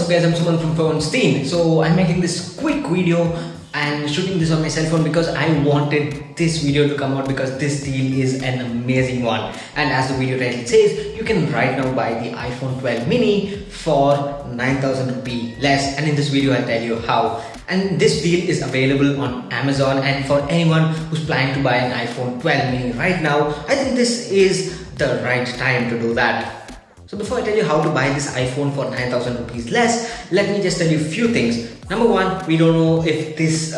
up guys, I'm Suman from Rs.9. So I'm making this quick video and shooting this on my cell phone because I wanted this video to come out because this deal is an amazing one. And as the video title says, you can right now buy the iPhone 12 mini for 9,000 rupee less, and in this video I'll tell you how. And this deal is available on Amazon, and for anyone who's planning to buy an iPhone 12 mini right now, I think this is the right time to do that. So before I tell you how to buy this iPhone for 9,000 rupees less, let me just tell you a few things. Number one, we don't know if this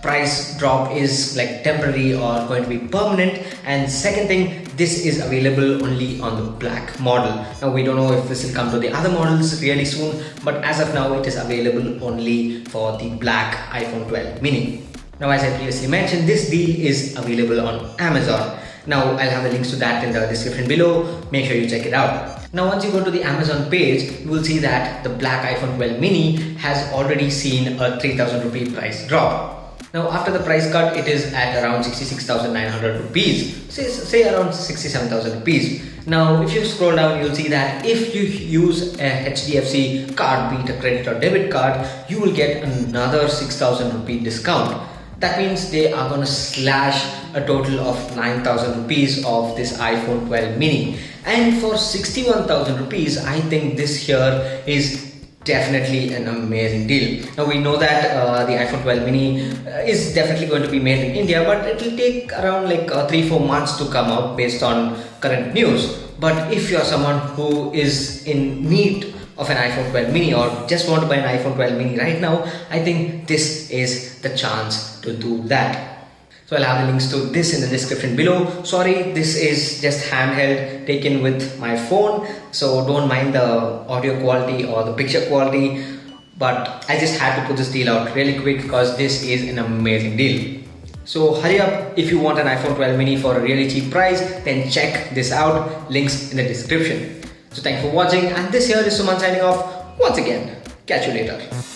price drop is like temporary or going to be permanent. And second thing, this is available only on the black model. Now we don't know if this will come to the other models really soon, but as of now it is available only for the black iPhone 12 mini. Now as I previously mentioned, this deal is available on Amazon. Now I'll have the links to that in the description below. Make sure you check it out. Now once you go to the Amazon page, you will see that the black iPhone 12 mini has already seen a 3,000 rupee price drop. Now after the price cut, it is at around 66,900 rupees, say around 67,000 rupees. Now if you scroll down, you'll see that if you use a HDFC card, be it a credit or debit card, you will get another 6,000 rupee discount. That means they are going to slash a total of 9,000 rupees of this iPhone 12 mini. And for 61,000 rupees, I think this here is definitely an amazing deal. Now we know that the iPhone 12 mini is definitely going to be made in India, but it will take around like 3-4 months to come out based on current news. But if you're someone who is in need of an iPhone 12 mini or just want to buy an iPhone 12 mini right now, I think this is the chance to do that. So I'll have the links to this in the description below. Sorry, this is just handheld taken with my phone, so don't mind the audio quality or the picture quality, but I just had to put this deal out really quick because this is an amazing deal. So hurry up, if you want an iPhone 12 mini for a really cheap price, then check this out, links in the description. So thanks for watching, and this here is Suman signing off once again. Catch you later.